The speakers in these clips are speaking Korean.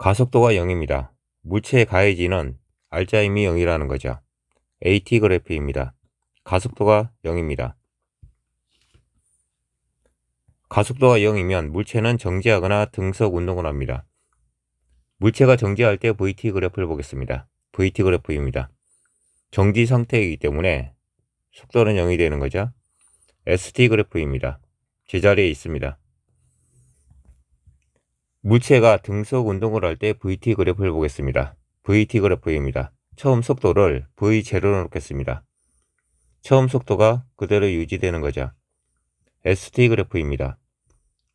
가속도가 0입니다. 물체의 가해지는 알짜임이 0이라는 거죠. AT 그래프입니다. 가속도가 0입니다. 가속도가 0이면 물체는 정지하거나 등속 운동을 합니다. 물체가 정지할 때 VT 그래프를 보겠습니다. VT 그래프입니다. 정지 상태이기 때문에 속도는 0이 되는 거죠. ST 그래프입니다. 제자리에 있습니다. 물체가 등속 운동을 할 때 VT 그래프를 보겠습니다. VT 그래프입니다. 처음 속도를 V0로 놓겠습니다. 처음 속도가 그대로 유지되는 거죠. ST 그래프입니다.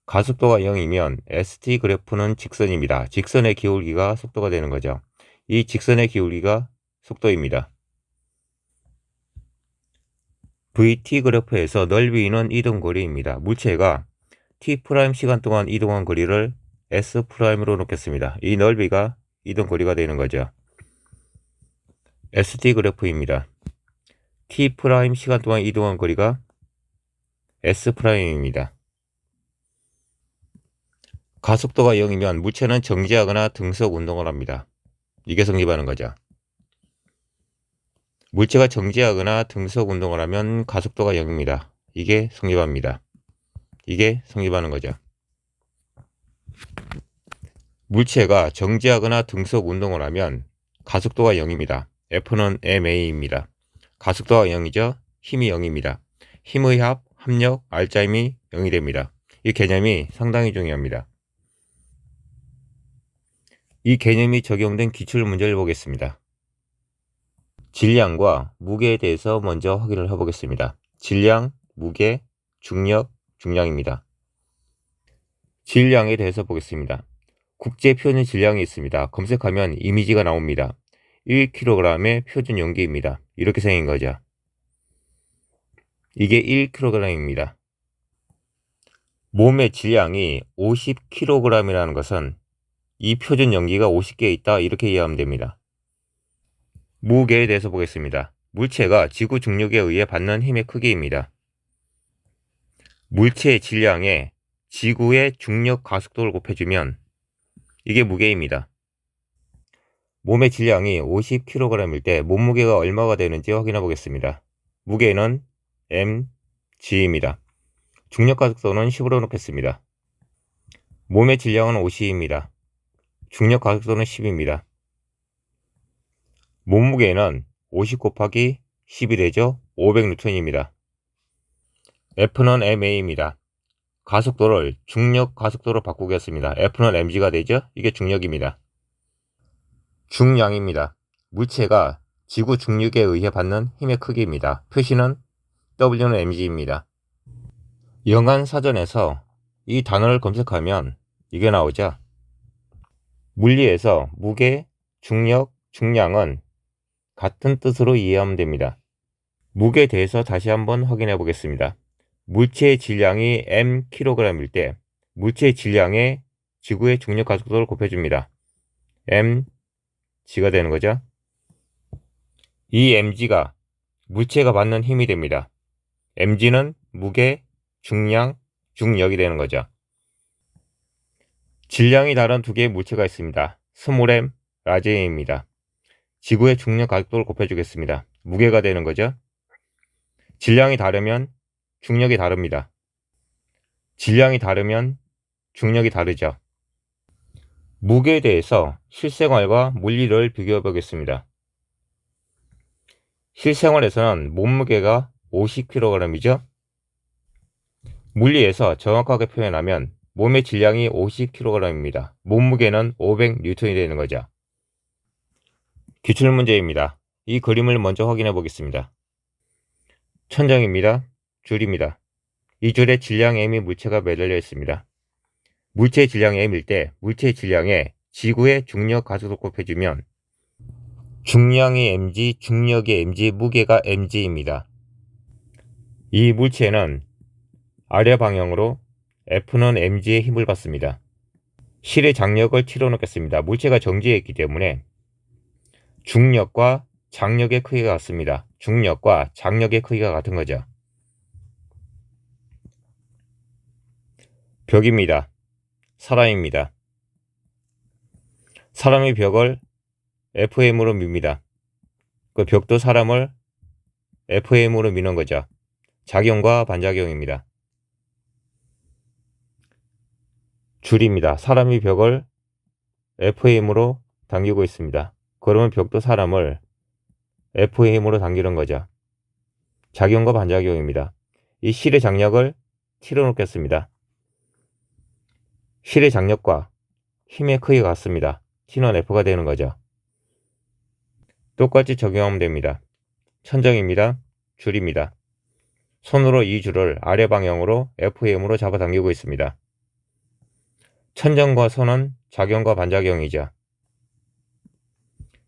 가속도가 0이면 ST 그래프는 직선입니다. 직선의 기울기가 속도가 되는 거죠. 이 직선의 기울기가 속도입니다. VT 그래프에서 넓이는 이동거리입니다. 물체가 T' 시간 동안 이동한 거리를 S'로 놓겠습니다. 이 넓이가 이동거리가 되는 거죠. ST 그래프입니다. T' 시간 동안 이동한 거리가 S'입니다. 가속도가 0이면 물체는 정지하거나 등속 운동을 합니다. 이게 성립하는 거죠. 물체가 정지하거나 등속 운동을 하면 가속도가 0입니다. 이게 성립합니다. 이게 성립하는 거죠. 물체가 정지하거나 등속 운동을 하면 가속도가 0입니다. F는 ma입니다. 가속도가 0이죠. 힘이 0입니다. 힘의 합, 합력, 알짜임이 0이 됩니다. 이 개념이 상당히 중요합니다. 이 개념이 적용된 기출문제를 보겠습니다. 질량과 무게에 대해서 먼저 확인을 해보겠습니다. 질량, 무게, 중력, 중량입니다. 질량에 대해서 보겠습니다. 국제 표준 질량이 있습니다. 검색하면 이미지가 나옵니다. 1kg의 표준 용기입니다. 이렇게 생긴 거죠. 이게 1kg입니다. 몸의 질량이 50kg이라는 것은 이 표준 용기가 50개 있다 이렇게 이해하면 됩니다. 무게에 대해서 보겠습니다. 물체가 지구 중력에 의해 받는 힘의 크기입니다. 물체의 질량에 지구의 중력 가속도를 곱해주면 이게 무게입니다. 몸의 질량이 50kg일 때 몸무게가 얼마가 되는지 확인해 보겠습니다. 무게는 mg입니다. 중력 가속도는 10으로 놓겠습니다. 몸의 질량은 50입니다. 중력 가속도는 10입니다. 몸무게는 50 곱하기 10이 되죠. 500N입니다. F는 ma입니다. 가속도를 중력 가속도로 바꾸겠습니다. F는 mg가 되죠. 이게 중력입니다. 중량입니다. 물체가 지구 중력에 의해 받는 힘의 크기입니다. 표시는 W는 mg입니다. 영안사전에서 이 단어를 검색하면 이게 나오죠. 물리에서 무게, 중력, 중량은 같은 뜻으로 이해하면 됩니다. 무게에 대해서 다시 한번 확인해 보겠습니다. 물체의 질량이 mkg일 때 물체의 질량에 지구의 중력 가속도를 곱해줍니다. mg가 되는 거죠. 이 mg가 물체가 받는 힘이 됩니다. mg는 무게, 중량, 중력이 되는 거죠. 질량이 다른 두 개의 물체가 있습니다. 스몰 m, 라지 m입니다. 지구의 중력 가속도를 곱해주겠습니다. 무게가 되는 거죠. 질량이 다르면 중력이 다릅니다. 질량이 다르면 중력이 다르죠. 무게에 대해서 실생활과 물리를 비교해 보겠습니다. 실생활에서는 몸무게가 50kg이죠. 물리에서 정확하게 표현하면 몸의 질량이 50kg입니다. 몸무게는 500N이 되는 거죠. 기출문제입니다. 이 그림을 먼저 확인해 보겠습니다. 천장입니다. 줄입니다. 이 줄에 질량 m이 물체가 매달려 있습니다. 물체의 질량 m일 때 물체의 질량에 지구의 중력 가속도 곱해주면 중량이 mg, 중력이 mg, 무게가 mg입니다. 이 물체는 아래 방향으로 F는 mg의 힘을 받습니다. 실의 장력을 치러 놓겠습니다. 물체가 정지해 있기 때문에 중력과 장력의 크기가 같습니다. 중력과 장력의 크기가 같은 거죠. 벽입니다. 사람입니다. 사람이 벽을 FM으로 밉니다. 그 벽도 사람을 FM으로 미는 거죠. 작용과 반작용입니다. 줄입니다. 사람이 벽을 FM으로 당기고 있습니다. 그러면 벽도 사람을 FM으로 당기는 거죠. 작용과 반작용입니다. 이 실의 장력을 T로 놓겠습니다. 실의 장력과 힘의 크기가 같습니다. T는 F가 되는 거죠. 똑같이 적용하면 됩니다. 천정입니다. 줄입니다. 손으로 이 줄을 아래 방향으로 FM으로 잡아당기고 있습니다. 천정과 손은 작용과 반작용이죠.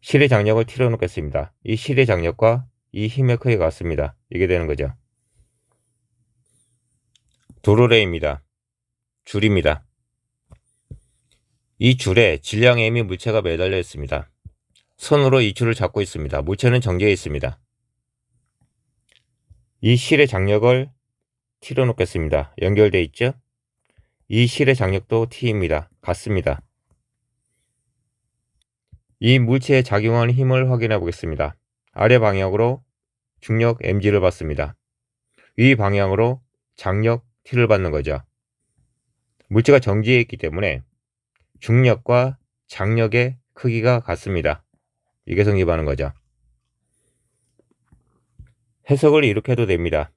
실의 장력을 T로 놓겠습니다. 이 실의 장력과 이 힘의 크기가 같습니다. 이게 되는 거죠. 도르래입니다. 줄입니다. 이 줄에 질량 M이 물체가 매달려 있습니다. 손으로 이 줄을 잡고 있습니다. 물체는 정지해 있습니다. 이 실의 장력을 T로 놓겠습니다. 연결되어 있죠? 이 실의 장력도 T입니다. 같습니다. 이 물체에 작용하는 힘을 확인해 보겠습니다. 아래 방향으로 중력 mg를 받습니다. 위 방향으로 장력 T를 받는 거죠. 물체가 정지해 있기 때문에 중력과 장력의 크기가 같습니다. 이게 성립하는 거죠. 해석을 이렇게 해도 됩니다.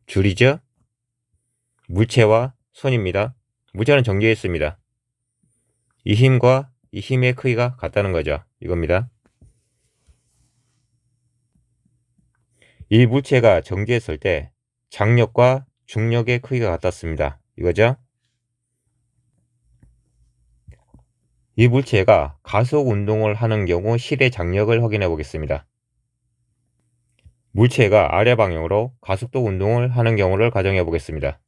줄이죠? 물체와 손입니다. 물체는 정지해 있습니다. 이 힘과 이 힘의 크기가 같다는 거죠. 이겁니다. 이 물체가 정지했을 때 장력과 중력의 크기가 같았습니다. 이거죠? 이 물체가 가속 운동을 하는 경우 실의 장력을 확인해 보겠습니다. 물체가 아래 방향으로 가속도 운동을 하는 경우를 가정해 보겠습니다.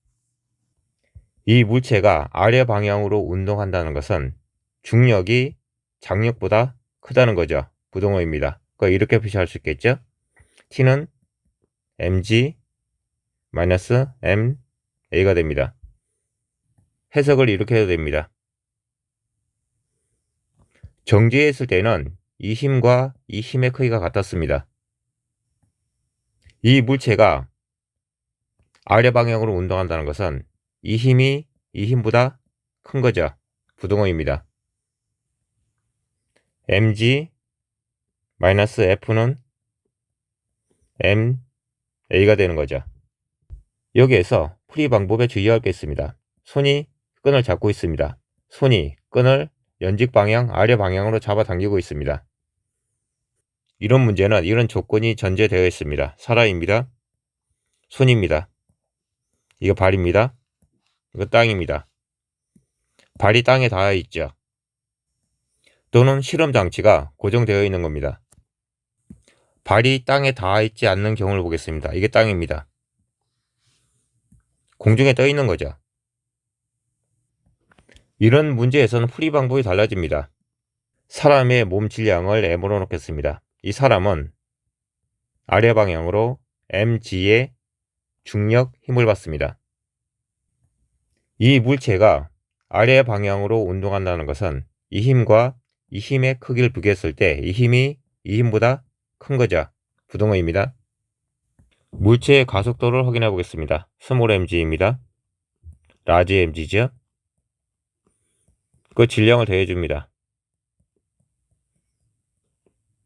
이 물체가 아래 방향으로 운동한다는 것은 중력이 장력보다 크다는 거죠. 부동어입니다. 이렇게 표시할 수 있겠죠? T는 mg -ma가 됩니다. 해석을 이렇게 해도 됩니다. 정지했을 때는 이 힘과 이 힘의 크기가 같았습니다. 이 물체가 아래 방향으로 운동한다는 것은 이 힘이 이 힘보다 큰 거죠. 부동어입니다. mg -f는 ma가 되는 거죠. 여기에서 풀이 방법에 주의할 게 있습니다. 손이 끈을 잡고 있습니다. 손이 끈을 연직 방향, 아래 방향으로 잡아당기고 있습니다. 이런 문제는 이런 조건이 전제되어 있습니다. 사람입니다. 손입니다. 이거 발입니다. 이거 땅입니다. 발이 땅에 닿아 있죠. 또는 실험 장치가 고정되어 있는 겁니다. 발이 땅에 닿아 있지 않는 경우를 보겠습니다. 이게 땅입니다. 공중에 떠 있는 거죠. 이런 문제에서는 풀이 방법이 달라집니다. 사람의 몸 질량을 m으로 놓겠습니다. 이 사람은 아래 방향으로 mg의 중력 힘을 받습니다. 이 물체가 아래 방향으로 운동한다는 것은 이 힘과 이 힘의 크기를 비교했을 때 이 힘이 이 힘보다 큰 거죠. 부동어입니다. 물체의 가속도를 확인해 보겠습니다. 스몰 mg입니다. 라지 mg죠. 그 질량을 더해줍니다.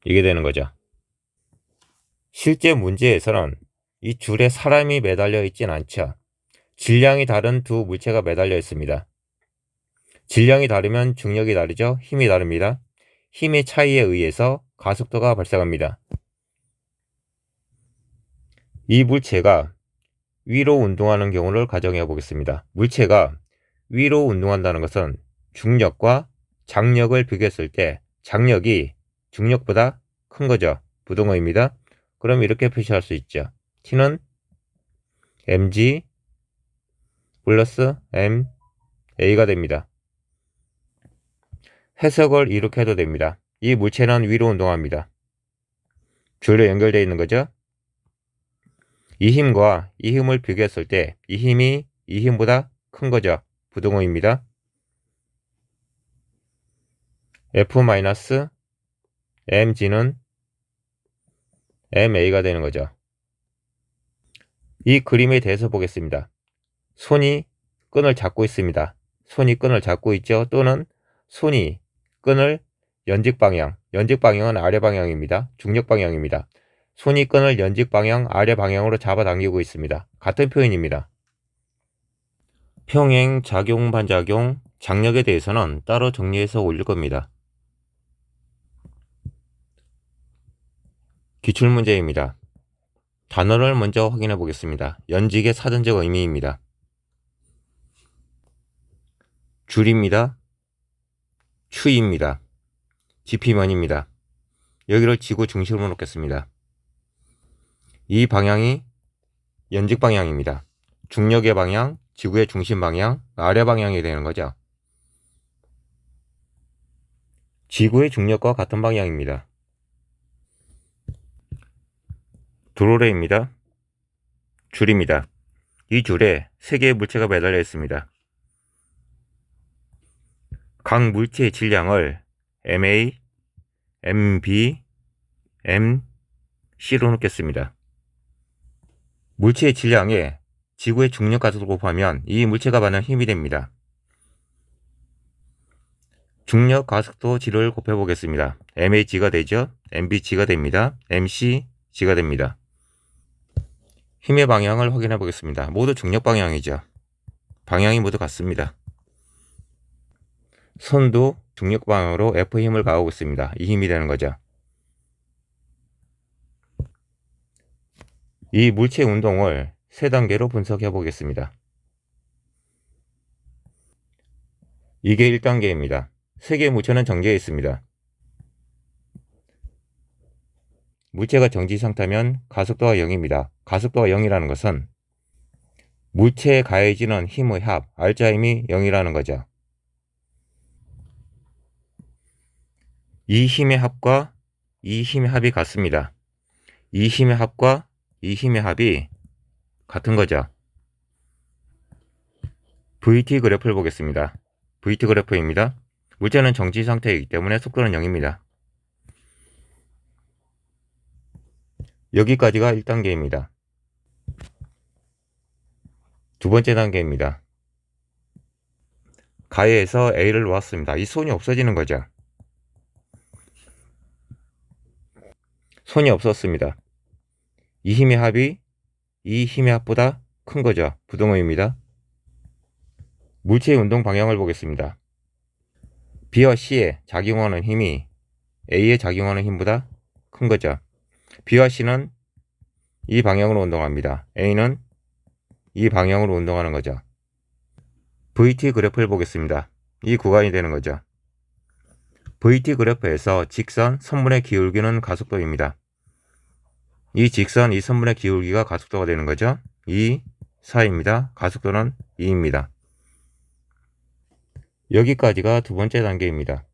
이게 되는 거죠. 실제 문제에서는 이 줄에 사람이 매달려 있진 않죠. 질량이 다른 두 물체가 매달려 있습니다. 질량이 다르면 중력이 다르죠. 힘이 다릅니다. 힘의 차이에 의해서 가속도가 발생합니다. 이 물체가 위로 운동하는 경우를 가정해 보겠습니다. 물체가 위로 운동한다는 것은 중력과 장력을 비교했을 때 장력이 중력보다 큰 거죠. 부동어입니다. 그럼 이렇게 표시할 수 있죠. T는 mg 플러스 ma가 됩니다. 해석을 이렇게 해도 됩니다. 이 물체는 위로 운동합니다. 줄로 연결되어 있는 거죠. 이 힘과 이 힘을 비교했을 때 이 힘이 이 힘보다 큰 거죠. 부동어입니다. F-mg는 ma가 되는 거죠. 이 그림에 대해서 보겠습니다. 손이 끈을 잡고 있습니다. 손이 끈을 잡고 있죠. 또는 손이 끈을 연직 방향은 아래 방향입니다. 중력 방향입니다. 손이 끈을 연직 방향, 아래 방향으로 잡아당기고 있습니다. 같은 표현입니다. 평행, 작용, 반작용, 장력에 대해서는 따로 정리해서 올릴 겁니다. 기출문제입니다. 단어를 먼저 확인해 보겠습니다. 연직의 사전적 의미입니다. 줄입니다. 추입니다. 지피면입니다. 여기를 지구 중심으로 놓겠습니다. 이 방향이 연직 방향입니다. 중력의 방향, 지구의 중심 방향, 아래 방향이 되는 거죠. 지구의 중력과 같은 방향입니다. 드로레입니다. 줄입니다. 이 줄에 3개의 물체가 매달려 있습니다. 각 물체의 질량을 MA, MB, MC로 놓겠습니다. 물체의 질량에 지구의 중력 가속도를 곱하면 이 물체가 받는 힘이 됩니다. 중력 가속도 G를 곱해보겠습니다. MAG가 되죠. MBG가 됩니다. MCG가 됩니다. 힘의 방향을 확인해 보겠습니다. 모두 중력 방향이죠. 방향이 모두 같습니다. 손도 중력 방향으로 F 힘을 가하고 있습니다. 이 힘이 되는 거죠. 이 물체 운동을 3단계로 분석해 보겠습니다. 이게 1단계입니다. 3개의 물체는 정지해 있습니다. 물체가 정지 상태면 가속도가 0입니다. 가속도가 0이라는 것은 물체에 가해지는 힘의 합, R자 힘이 0이라는 거죠. 이 힘의 합과 이 힘의 합이 같습니다. 이 힘의 합과 이 힘의 합이 같은 거죠. VT 그래프를 보겠습니다. VT 그래프입니다. 물체는 정지 상태이기 때문에 속도는 0입니다. 여기까지가 1단계입니다. 두 번째 단계입니다. 가해에서 A를 놓았습니다. 이 손이 없어지는 거죠. 손이 없었습니다. 이 힘의 합이 이 힘의 합보다 큰 거죠. 부등호입니다. 물체의 운동 방향을 보겠습니다. B와 C에 작용하는 힘이 A에 작용하는 힘보다 큰 거죠. B와 C는 이 방향으로 운동합니다. A는 이 방향으로 운동하는 거죠. VT 그래프를 보겠습니다. 이 구간이 되는 거죠. VT 그래프에서 직선, 선분의 기울기는 가속도입니다. 이 직선, 이 선분의 기울기가 가속도가 되는 거죠. 2, 4입니다. 가속도는 2입니다. 여기까지가 두 번째 단계입니다.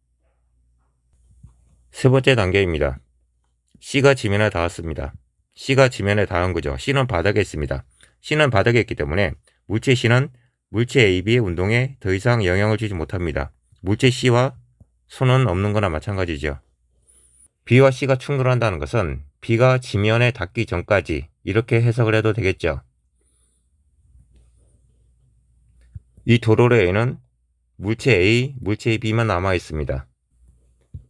세 번째 단계입니다. C가 지면에 닿았습니다. C가 지면에 닿은 거죠. C는 바닥에 있습니다. C는 바닥에 있기 때문에 물체 C는 물체 AB의 운동에 더 이상 영향을 주지 못합니다. 물체 C와 손은 없는 거나 마찬가지죠. B와 C가 충돌한다는 것은 B가 지면에 닿기 전까지 이렇게 해석을 해도 되겠죠. 이 도로래에는 물체 A, 물체 B만 남아 있습니다.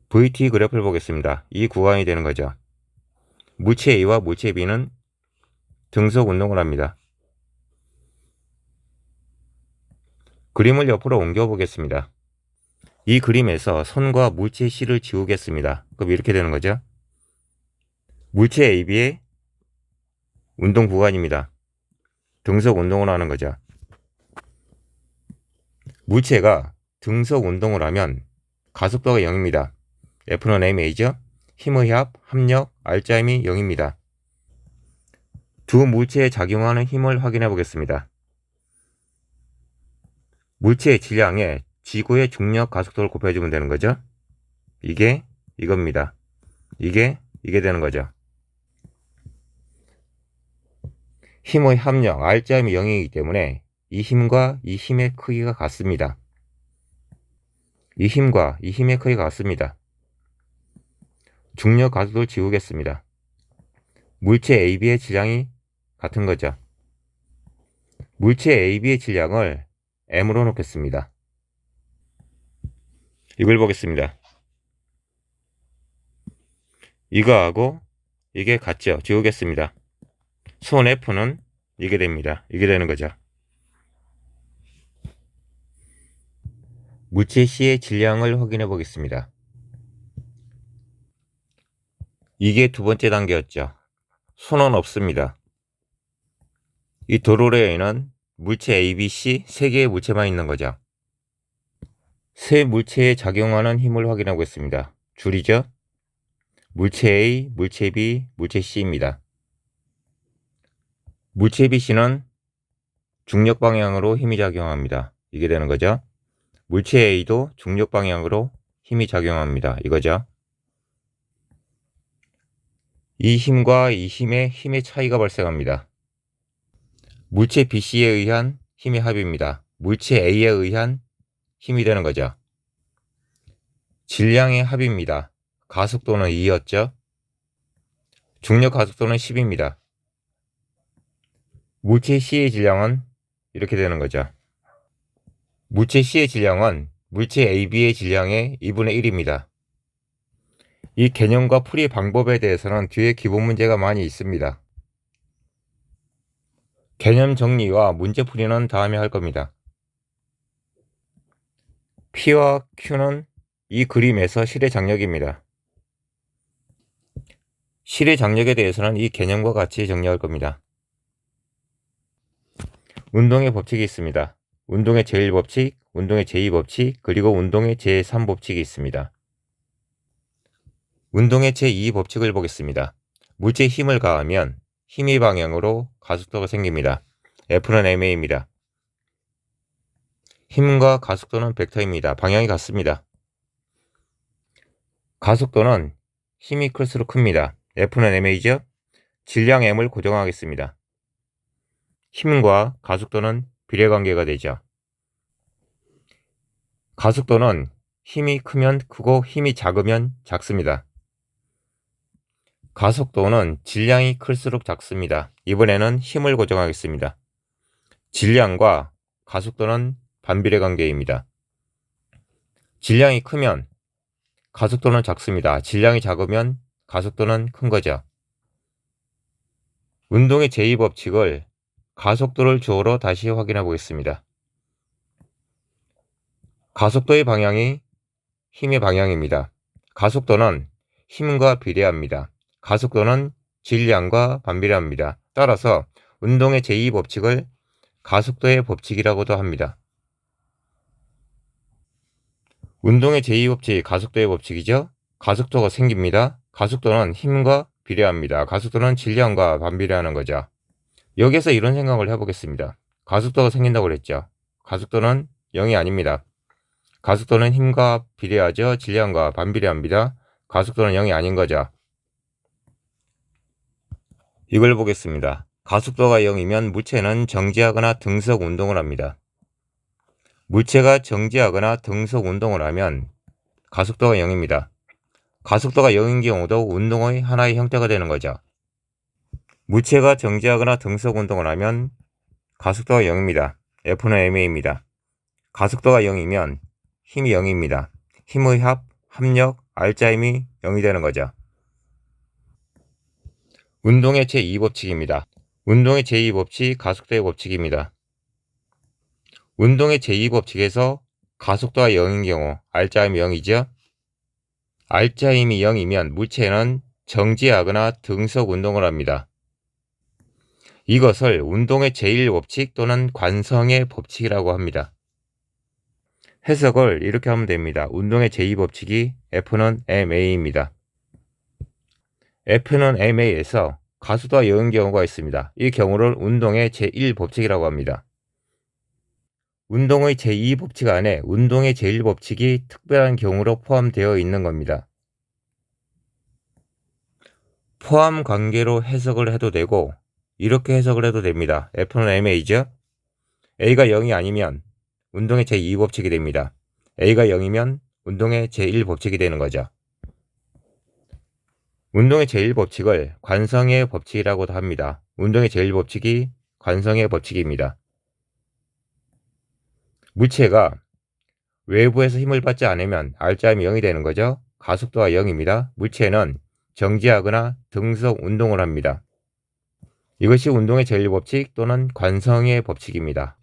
VT 그래프를 보겠습니다. 이 구간이 되는 거죠. 물체 A와 물체 B는 등속 운동을 합니다. 그림을 옆으로 옮겨 보겠습니다. 이 그림에서 손과 물체 C를 지우겠습니다. 그럼 이렇게 되는 거죠. 물체 AB의 운동 구간입니다. 등속 운동을 하는 거죠. 물체가 등속 운동을 하면 가속도가 0입니다. F는 ma죠. 힘의 합, 합력, R자 힘이 0입니다. 두 물체에 작용하는 힘을 확인해 보겠습니다. 물체의 질량에 지구의 중력 가속도를 곱해주면 되는 거죠. 이게 이겁니다. 이게 되는 거죠. 힘의 합력, R자 힘이 0이기 때문에 이 힘과 이 힘의 크기가 같습니다. 이 힘과 이 힘의 크기가 같습니다. 중력 가속도를 지우겠습니다. 물체 AB의 질량이 같은 거죠. 물체 AB의 질량을 M으로 놓겠습니다. 이걸 보겠습니다. 이거하고 이게 같죠. 지우겠습니다. 손 F는 이게 됩니다. 이게 되는 거죠. 물체 C의 질량을 확인해 보겠습니다. 이게 두 번째 단계였죠. 손은 없습니다. 이 도로래에는 물체 A, B, C 3개의 물체만 있는 거죠. 세 물체에 작용하는 힘을 확인하고 있습니다. 줄이죠. 물체 A, 물체 B, 물체 C입니다. 물체 BC는 중력 방향으로 힘이 작용합니다. 이게 되는 거죠. 물체 A도 중력 방향으로 힘이 작용합니다. 이거죠. 이 힘과 이 힘의 차이가 발생합니다. 물체 BC에 의한 힘의 합입니다. 물체 A에 의한 힘이 되는 거죠. 질량의 합입니다. 가속도는 2였죠. 중력 가속도는 10입니다. 물체 C의 질량은 이렇게 되는 거죠. 물체 C의 질량은 물체 AB의 질량의 2분의 1입니다. 이 개념과 풀이 방법에 대해서는 뒤에 기본 문제가 많이 있습니다. 개념 정리와 문제 풀이는 다음에 할 겁니다. P와 Q는 이 그림에서 실의 장력입니다. 실의 장력에 대해서는 이 개념과 같이 정리할 겁니다. 운동의 법칙이 있습니다. 운동의 제1법칙, 운동의 제2법칙, 그리고 운동의 제3법칙이 있습니다. 운동의 제2법칙을 보겠습니다. 물체에 힘을 가하면 힘의 방향으로 가속도가 생깁니다. F는 ma입니다. 힘과 가속도는 벡터입니다. 방향이 같습니다. 가속도는 힘이 클수록 큽니다. F는 ma죠. 질량 m을 고정하겠습니다. 힘과 가속도는 비례관계가 되죠. 가속도는 힘이 크면 크고 힘이 작으면 작습니다. 가속도는 질량이 클수록 작습니다. 이번에는 힘을 고정하겠습니다. 질량과 가속도는 반비례 관계입니다. 질량이 크면 가속도는 작습니다. 질량이 작으면 가속도는 큰 거죠. 운동의 제2법칙을 가속도를 주어로 다시 확인해 보겠습니다. 가속도의 방향이 힘의 방향입니다. 가속도는 힘과 비례합니다. 가속도는 질량과 반비례합니다. 따라서 운동의 제2법칙을 가속도의 법칙이라고도 합니다. 운동의 제2법칙 가속도의 법칙이죠. 가속도가 생깁니다. 가속도는 힘과 비례합니다. 가속도는 질량과 반비례하는 거죠. 여기서 이런 생각을 해보겠습니다. 가속도가 생긴다고 그랬죠. 가속도는 0이 아닙니다. 가속도는 힘과 비례하죠. 질량과 반비례합니다. 가속도는 0이 아닌 거죠. 이걸 보겠습니다. 가속도가 0이면 물체는 정지하거나 등속 운동을 합니다. 물체가 정지하거나 등속 운동을 하면 가속도가 0입니다. 가속도가 0인 경우도 운동의 하나의 형태가 되는 거죠. 물체가 정지하거나 등속 운동을 하면 가속도가 0입니다. F는 ma입니다. 가속도가 0이면 힘이 0입니다. 힘의 합력, R자 힘이 0이 되는 거죠. 운동의 제2법칙입니다. 운동의 제2법칙, 가속도의 법칙입니다. 운동의 제2법칙에서 가속도가 0인 경우 R자 힘이 0이죠. R자 힘이 0이면 물체는 정지하거나 등속 운동을 합니다. 이것을 운동의 제1법칙 또는 관성의 법칙이라고 합니다. 해석을 이렇게 하면 됩니다. 운동의 제2법칙이 F는 ma입니다. F는 ma에서 가속도가 0인 경우가 있습니다. 이 경우를 운동의 제1법칙이라고 합니다. 운동의 제2법칙 안에 운동의 제1법칙이 특별한 경우로 포함되어 있는 겁니다. 포함 관계로 해석을 해도 되고 이렇게 해석을 해도 됩니다. F는 ma죠. A가 0이 아니면 운동의 제2법칙이 됩니다. A가 0이면 운동의 제1법칙이 되는 거죠. 운동의 제1법칙을 관성의 법칙이라고도 합니다. 운동의 제1법칙이 관성의 법칙입니다. 물체가 외부에서 힘을 받지 않으면 R자임이 0이 되는 거죠. 가속도가 0입니다. 물체는 정지하거나 등속 운동을 합니다. 이것이 운동의 제1법칙 또는 관성의 법칙입니다.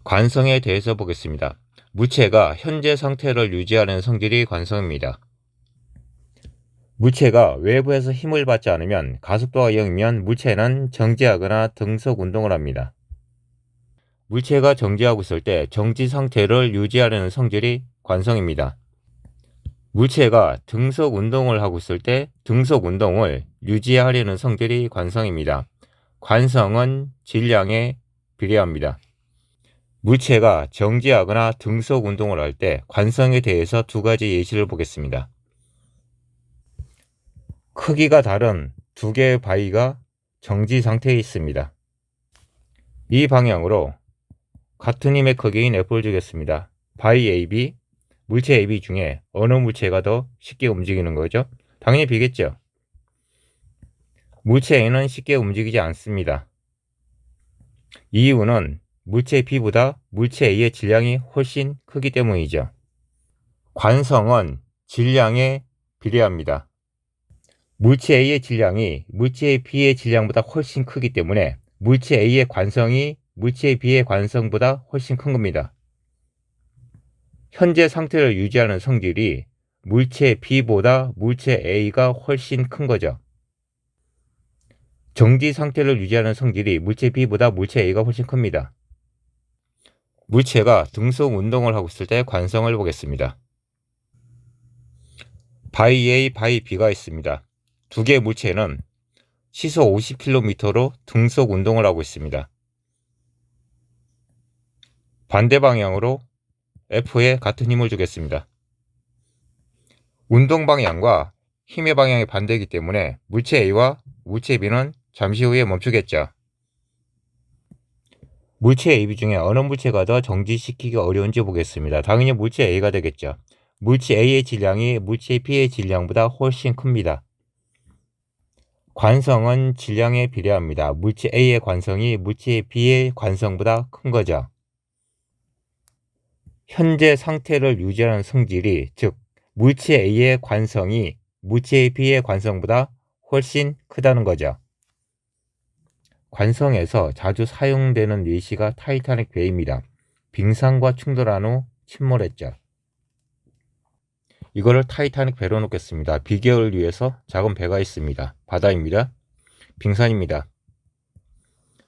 관성에 대해서 보겠습니다. 물체가 현재 상태를 유지하는 성질이 관성입니다. 물체가 외부에서 힘을 받지 않으면 가속도가 0이면 물체는 정지하거나 등속 운동을 합니다. 물체가 정지하고 있을 때 정지 상태를 유지하려는 성질이 관성입니다. 물체가 등속 운동을 하고 있을 때 등속 운동을 유지하려는 성질이 관성입니다. 관성은 질량에 비례합니다. 물체가 정지하거나 등속 운동을 할 때 관성에 대해서 두 가지 예시를 보겠습니다. 크기가 다른 두 개의 바위가 정지 상태에 있습니다. 이 방향으로 같은 힘의 크기인 F를 주겠습니다. 바위 AB, 물체 AB 중에 어느 물체가 더 쉽게 움직이는 거죠? 당연히 B겠죠. 물체 A는 쉽게 움직이지 않습니다. 이유는 물체 B보다 물체 A의 질량이 훨씬 크기 때문이죠. 관성은 질량에 비례합니다. 물체 A의 질량이 물체 B의 질량보다 훨씬 크기 때문에 물체 A의 관성이 물체 B의 관성보다 훨씬 큰 겁니다. 현재 상태를 유지하는 성질이 물체 B보다 물체 A가 훨씬 큰 거죠. 정지 상태를 유지하는 성질이 물체 B보다 물체 A가 훨씬 큽니다. 물체가 등속 운동을 하고 있을 때 관성을 보겠습니다. 바위 A, 바위 B가 있습니다. 두 개의 물체는 시속 50km로 등속 운동을 하고 있습니다. 반대 방향으로 F에 같은 힘을 주겠습니다. 운동 방향과 힘의 방향이 반대이기 때문에 물체 A와 물체 B는 잠시 후에 멈추겠죠. 물체 AB 중에 어느 물체가 더 정지시키기 어려운지 보겠습니다. 당연히 물체 A가 되겠죠. 물체 A의 질량이 물체 B의 질량보다 훨씬 큽니다. 관성은 질량에 비례합니다. 물체 A의 관성이 물체 B의 관성보다 큰 거죠. 현재 상태를 유지하는 성질이, 즉 물체 A의 관성이 물체 B의 관성보다 훨씬 크다는 거죠. 관성에서 자주 사용되는 예시가 타이타닉 배입니다. 빙산과 충돌한 후 침몰했죠. 이거를 타이타닉 배로 놓겠습니다. 비교를 위해서 작은 배가 있습니다. 바다입니다. 빙산입니다.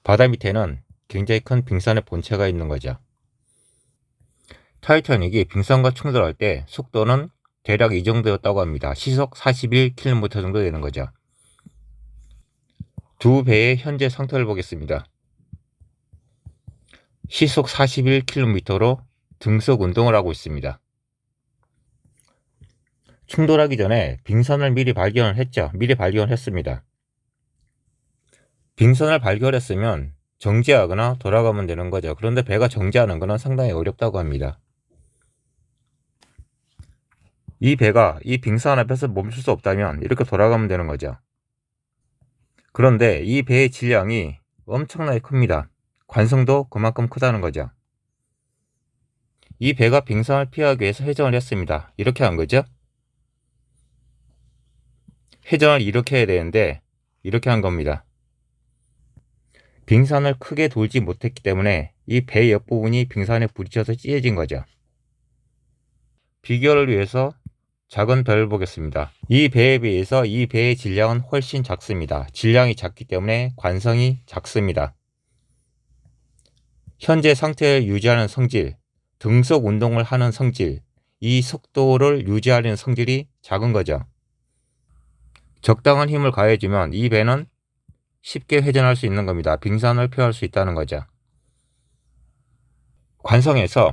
바다 밑에는 굉장히 큰 빙산의 본체가 있는 거죠. 타이타닉이 빙산과 충돌할 때 속도는 대략 이 정도였다고 합니다. 시속 41km 정도 되는 거죠. 두 배의 현재 상태를 보겠습니다. 시속 41km로 등속 운동을 하고 있습니다. 충돌하기 전에 빙산을 미리 발견을 했죠. 미리 발견을 했습니다. 빙산을 발견했으면 정지하거나 돌아가면 되는 거죠. 그런데 배가 정지하는 것은 상당히 어렵다고 합니다. 이 배가 이 빙산 앞에서 멈출 수 없다면 이렇게 돌아가면 되는 거죠. 그런데 이 배의 질량이 엄청나게 큽니다. 관성도 그만큼 크다는 거죠. 이 배가 빙산을 피하기 위해서 회전을 했습니다. 이렇게 한 거죠. 회전을 이렇게 해야 되는데 이렇게 한 겁니다. 빙산을 크게 돌지 못했기 때문에 이 배 옆부분이 빙산에 부딪혀서 찢어진 거죠. 비교를 위해서 작은 배를 보겠습니다. 이 배에 비해서 이 배의 질량은 훨씬 작습니다. 질량이 작기 때문에 관성이 작습니다. 현재 상태를 유지하는 성질, 등속 운동을 하는 성질, 이 속도를 유지하려는 성질이 작은 거죠. 적당한 힘을 가해주면 이 배는 쉽게 회전할 수 있는 겁니다. 빙산을 피할 수 있다는 거죠. 관성에서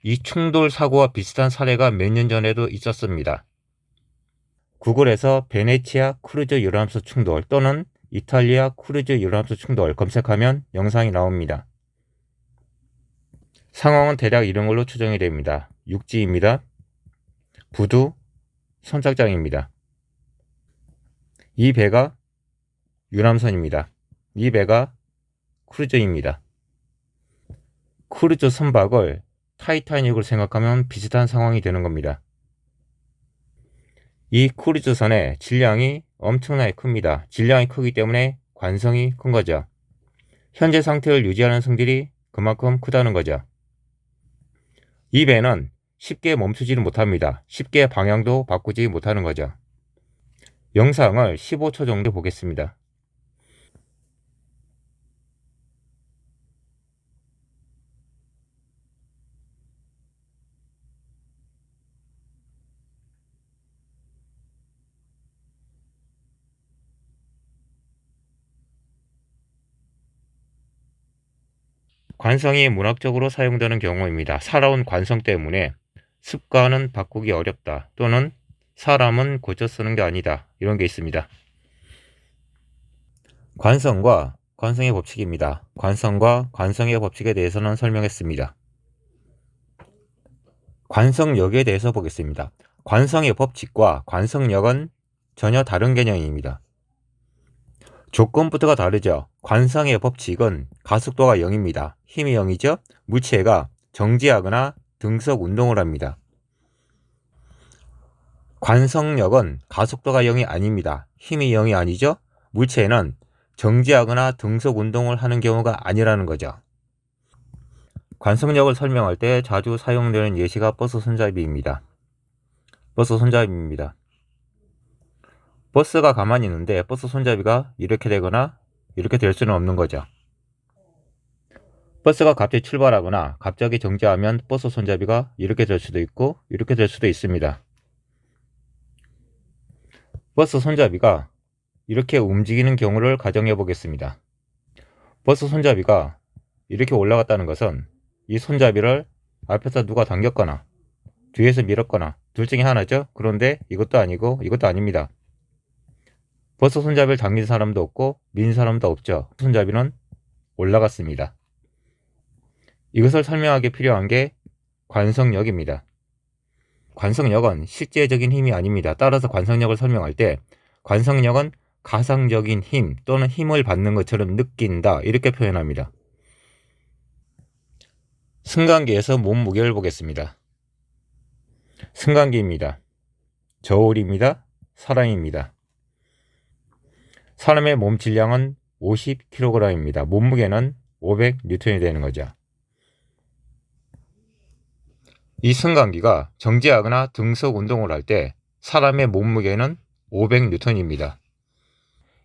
이 충돌 사고와 비슷한 사례가 몇 년 전에도 있었습니다. 구글에서 베네치아 크루즈 유람선 충돌 또는 이탈리아 크루즈 유람선 충돌 검색하면 영상이 나옵니다. 상황은 대략 이런 걸로 추정이 됩니다. 육지입니다. 부두 선착장입니다. 이 배가 유람선입니다. 이 배가 크루즈입니다. 크루즈 선박을 타이타닉으로 생각하면 비슷한 상황이 되는 겁니다. 이 크루즈선의 질량이 엄청나게 큽니다. 질량이 크기 때문에 관성이 큰 거죠. 현재 상태를 유지하는 승들이 그만큼 크다는 거죠. 이 배는 쉽게 멈추지는 못합니다. 쉽게 방향도 바꾸지 못하는 거죠. 영상을 15초 정도 보겠습니다. 관성이 문학적으로 사용되는 경우입니다. 살아온 관성 때문에 습관은 바꾸기 어렵다, 또는 사람은 고쳐 쓰는 게 아니다, 이런 게 있습니다. 관성과 관성의 법칙입니다. 관성과 관성의 법칙에 대해서는 설명했습니다. 관성력에 대해서 보겠습니다. 관성의 법칙과 관성력은 전혀 다른 개념입니다. 조건부터가 다르죠. 관성의 법칙은 가속도가 0입니다. 힘이 0이죠. 물체가 정지하거나 등속 운동을 합니다. 관성력은 가속도가 0이 아닙니다. 힘이 0이 아니죠. 물체는 정지하거나 등속 운동을 하는 경우가 아니라는 거죠. 관성력을 설명할 때 자주 사용되는 예시가 버스 손잡이입니다. 버스 손잡이입니다. 버스가 가만히 있는데 버스 손잡이가 이렇게 되거나 이렇게 될 수는 없는 거죠. 버스가 갑자기 출발하거나 갑자기 정지하면 버스 손잡이가 이렇게 될 수도 있고 이렇게 될 수도 있습니다. 버스 손잡이가 이렇게 움직이는 경우를 가정해 보겠습니다. 버스 손잡이가 이렇게 올라갔다는 것은 이 손잡이를 앞에서 누가 당겼거나 뒤에서 밀었거나 둘 중에 하나죠. 그런데 이것도 아니고 이것도 아닙니다. 버스 손잡이를 당긴 사람도 없고 민 사람도 없죠. 손잡이는 올라갔습니다. 이것을 설명하기 필요한 게 관성력입니다. 관성력은 실제적인 힘이 아닙니다. 따라서 관성력을 설명할 때 관성력은 가상적인 힘 또는 힘을 받는 것처럼 느낀다, 이렇게 표현합니다. 승강기에서 몸무게를 보겠습니다. 승강기입니다. 저울입니다. 사람입니다. 사람의 몸 질량은 50kg입니다. 몸무게는 500N이 되는 거죠. 이 승강기가 정지하거나 등속 운동을 할 때 사람의 몸무게는 500N입니다.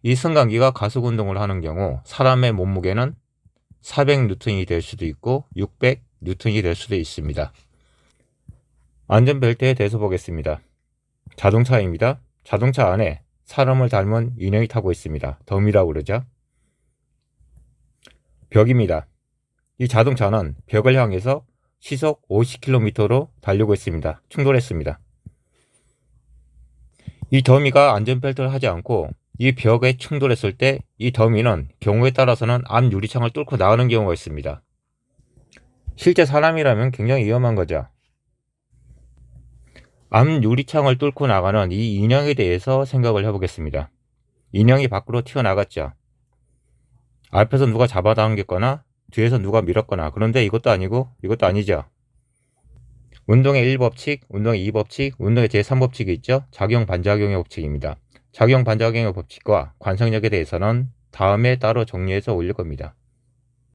이 승강기가 가속 운동을 하는 경우 사람의 몸무게는 400N이 될 수도 있고 600N이 될 수도 있습니다. 안전벨트에 대해서 보겠습니다. 자동차입니다. 자동차 안에 사람을 닮은 인형이 타고 있습니다. 덤이라고 그러죠. 벽입니다. 이 자동차는 벽을 향해서 시속 50km로 달리고 있습니다. 충돌했습니다. 이 더미가 안전벨트를 하지 않고 이 벽에 충돌했을 때 이 더미는 경우에 따라서는 앞 유리창을 뚫고 나가는 경우가 있습니다. 실제 사람이라면 굉장히 위험한 거죠. 앞 유리창을 뚫고 나가는 이 인형에 대해서 생각을 해보겠습니다. 인형이 밖으로 튀어나갔죠. 앞에서 누가 잡아당겼거나 뒤에서 누가 밀었거나, 그런데 이것도 아니고 이것도 아니죠. 운동의 1법칙, 운동의 2법칙, 운동의 제3법칙이 있죠. 작용 반작용의 법칙입니다. 작용 반작용의 법칙과 관성력에 대해서는 다음에 따로 정리해서 올릴 겁니다.